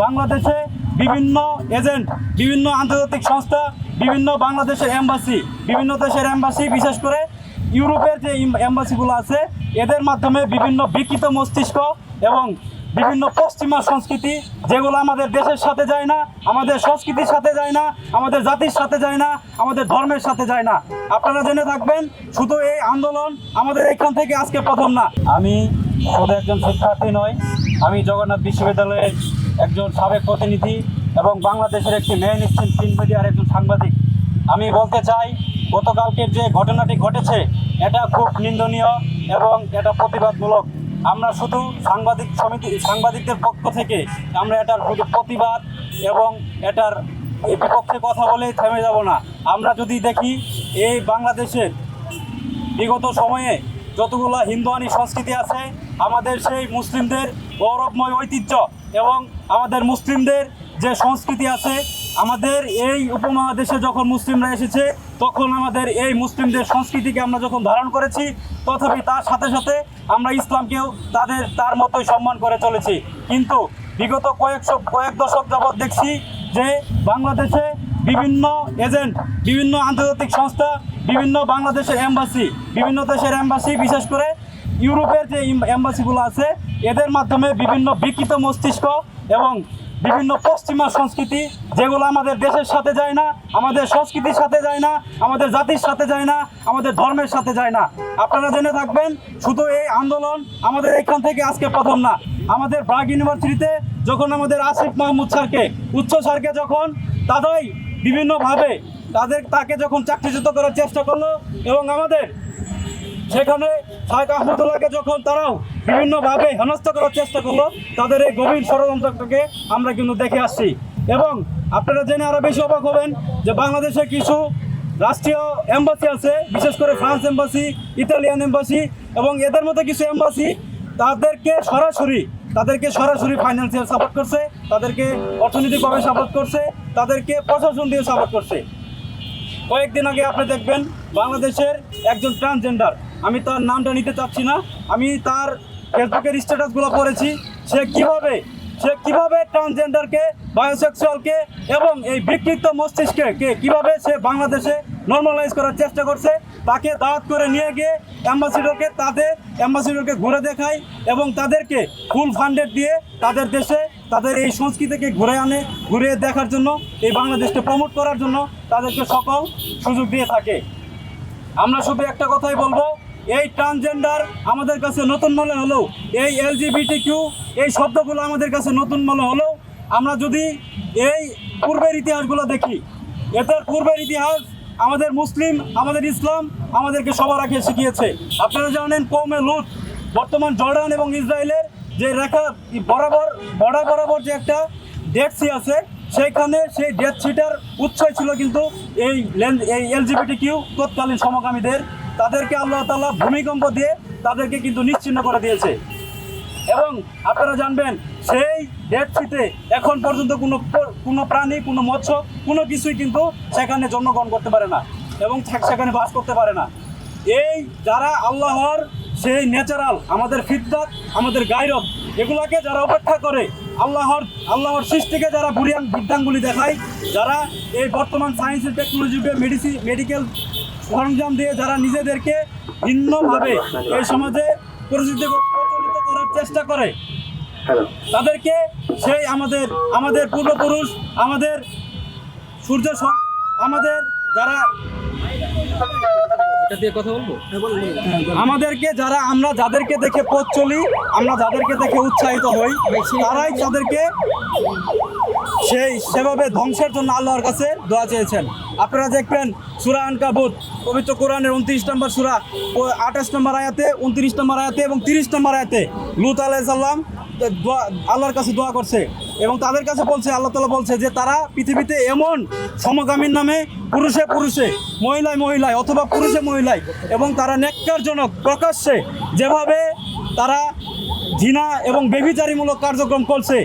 বাংলাদেশে বিভিন্ন এজেন্ট, বিভিন্ন আন্তর্জাতিক সংস্থা, বিভিন্ন বাংলাদেশের এম্বাসি, বিভিন্ন দেশের এম্বাসি, বিশেষ করে ইউরোপের যে এম্বাসিগুলো আছে, এদের মাধ্যমে বিভিন্ন বিকৃত মস্তিষ্ক এবং বিভিন্ন পশ্চিমা সংস্কৃতি, যেগুলো আমাদের দেশের সাথে যায় না, আমাদের সংস্কৃতির সাথে যায় না, আমাদের জাতির সাথে যায় না, আমাদের ধর্মের সাথে যায় না। আপনারা জেনে থাকবেন, শুধু এই আন্দোলন আমাদের এখান থেকে আজকে প্রথম না। আমি শুধু একজন শিক্ষার্থী নয়, আমি জগন্নাথ বিশ্ববিদ্যালয়ের একজন সাবেক প্রতিনিধি এবং বাংলাদেশের একটি মেইন স্ট্রিম প্রিন্ট মিডিয়ার একজন সাংবাদিক। আমি বলতে চাই, গতকালকের যে ঘটনাটি ঘটেছে এটা খুব নিন্দনীয় এবং এটা প্রতিবাদমূলক। আমরা শুধু সাংবাদিকদের পক্ষ থেকে আমরা এটার শুধু প্রতিবাদ এবং এটার বিপক্ষে কথা বলেই থেমে যাব না। আমরা যদি দেখি, এই বাংলাদেশের বিগত সময়ে যতগুলো হিন্দুয়ানি সংস্কৃতি আছে, আমাদের সেই মুসলিমদের গৌরবময় ঐতিহ্য এবং আমাদের মুসলিমদের যে সংস্কৃতি আছে, আমাদের এই উপমহাদেশে যখন মুসলিমরা এসেছে তখন আমাদের এই মুসলিমদের সংস্কৃতিকে আমরা যখন ধারণ করেছি, তথাপি তার সাথে সাথে আমরা ইসলামকেও তার মতোই সম্মান করে চলেছি। কিন্তু বিগত কয়েক দশক যাবৎ দেখছি যে বাংলাদেশে বিভিন্ন এজেন্ট, বিভিন্ন আন্তর্জাতিক সংস্থা, বিভিন্ন বাংলাদেশের এম্বাসি, বিভিন্ন দেশের এম্বাসি, বিশেষ করে ইউরোপের যে এম্বাসিগুলো আছে, এদের মাধ্যমে বিভিন্ন বিকৃত মস্তিষ্ক এবং বিভিন্ন পশ্চিমা সংস্কৃতি, যেগুলো আমাদের দেশের সাথে যায় না, আমাদের সংস্কৃতির সাথে যায় না, আমাদের জাতির সাথে যায় না, আমাদের ধর্মের সাথে যায় না। আপনারা জেনে থাকবেন, শুধু এই আন্দোলন আমাদের এখান থেকে আজকে প্রথম না। আমাদের ব্রাগ ইউনিভার্সিটিতে যখন আমাদের আসিফ মাহমুদ স্যারকে, উচ্চ স্যারকে যখন তারাই বিভিন্নভাবে তাকে যখন চাকরিচ্যুত করার চেষ্টা করলো এবং আমাদের সেখানে শাইখ আহমদুল্লাহকে যখন তারাও বিভিন্নভাবে হেনস্থা করার চেষ্টা করলো, তাদের এই গভীর ষড়যন্ত্রটাকে আমরা কিন্তু দেখে আসছি। এবং আপনারা জেনে আরও বেশি অবাক হবেন যে বাংলাদেশে কিছু রাষ্ট্রীয় এম্বাসি আছে, বিশেষ করে ফ্রান্স এম্বাসি, ইতালিয়ান এম্বাসি এবং এদের মধ্যে কিছু এম্বাসি তাদেরকে সরাসরি ফাইন্যান্সিয়াল সাপোর্ট করছে, তাদেরকে অর্থনৈতিকভাবে সাপোর্ট করছে, তাদেরকে প্রশাসন দিয়ে সাপোর্ট করছে। কয়েকদিন আগে আপনি দেখবেন বাংলাদেশের একজন ট্রান্সজেন্ডার, আমি তার নামটা নিতে চাচ্ছি না, আমি তার ফেসবুকের স্ট্যাটাসগুলো পড়েছি, সে কিভাবে ট্রান্সজেন্ডারকে, বায়োসেক্সুয়ালকে এবং এই বিকৃত মস্তিষ্ককে কিভাবে সে বাংলাদেশে নর্মালাইজ করার চেষ্টা করছে। তাকে দাওয়াত করে নিয়ে গিয়ে অ্যাম্বাসিডরকে ঘুরে দেখায় এবং তাদেরকে ফুল ফান্ডেড দিয়ে তাদের দেশে তাদের এই সংস্কৃতিকে ঘুরে দেখার জন্য, এই বাংলাদেশকে প্রমোট করার জন্য তাদেরকে সকল সুযোগ দিয়ে থাকে। আমরা শুধু একটা কথাই বলবো, এই ট্রান্সজেন্ডার আমাদের কাছে নতুন মনে হলেও, এই LGBTQ এই শব্দগুলো আমাদের কাছে নতুন মনে হলেও, আমরা যদি এই পূর্বের ইতিহাসগুলো দেখি, এটার পূর্বের ইতিহাস আমাদের মুসলিম, আমাদের ইসলাম আমাদেরকে সবার আগে শিখিয়েছে। আপনারা জানেন, কওমে লূত বর্তমান জর্ডান এবং ইসরায়েলের যে রেখা বরাবর যে একটা ডেড সি আছে, সেইখানে সেই ডেড সিটার উৎসই ছিল কিন্তু এই LGBTQ তৎকালীন সমকামীদের। তাদেরকে আল্লাহ তাআলা ভূমিকম্প দিয়ে তাদেরকে কিন্তু নিশ্চিহ্ন করে দিয়েছে। এবং আপনারা জানবেন, সেই ডেড সিতে এখন পর্যন্ত কোনো প্রাণী, কোনো মৎস্য, কোনো কিছুই কিন্তু সেখানে জন্মগ্রহণ করতে পারে না এবং সেখানে বাস করতে পারে না। এই যারা আল্লাহর সেই ন্যাচারাল, আমাদের ফিতরাত, আমাদের গায়রত, এগুলাকে যারা উপেক্ষা করে, আল্লাহর সৃষ্টিকে যারা বৃদ্ধাঙ্গুলি দেখায়, যারা এই বর্তমান সায়েন্স এন্ড টেকনোলজিকে মেডিকেল সরঞ্জাম দিয়ে যারা নিজেদেরকে ভিন্নভাবে এই সমাজে প্রচলিত করার চেষ্টা করে, তাদেরকে সেই আমাদের পূর্বপুরুষ, আমাদের সূর্য, আমাদের যারা আমাদেরকে আমরা যাদেরকে দেখে পথ চলি, আমরা যাদেরকে দেখে উৎসাহিত হই, তারাই তাদেরকে সেভাবে ধ্বংসের জন্য আল্লাহর কাছে দোয়া চেয়েছেন। আপনারা দেখবেন সূরা আনকাবুত, পবিত্র কোরআনের 29 নম্বর সূরা, 28 নম্বর আয়াতে, 29 নম্বর আয়াতে এবং 30 নম্বর আয়াতে লূত আলাইহিস সালাম আল্লাহর কাছে দোয়া করছে এবং তাদের কাছে বলছে, আল্লাহ তাআলা বলছে যে তারা পৃথিবীতে এমন সমকামীর নামে পুরুষে মহিলায় অথবা পুরুষে মহিলায় এবং তারা নেক্কারজনক প্রকাশ্যে যেভাবে তারা জিনা এবং ব্যভিচারীমূলক কার্যক্রম করছে,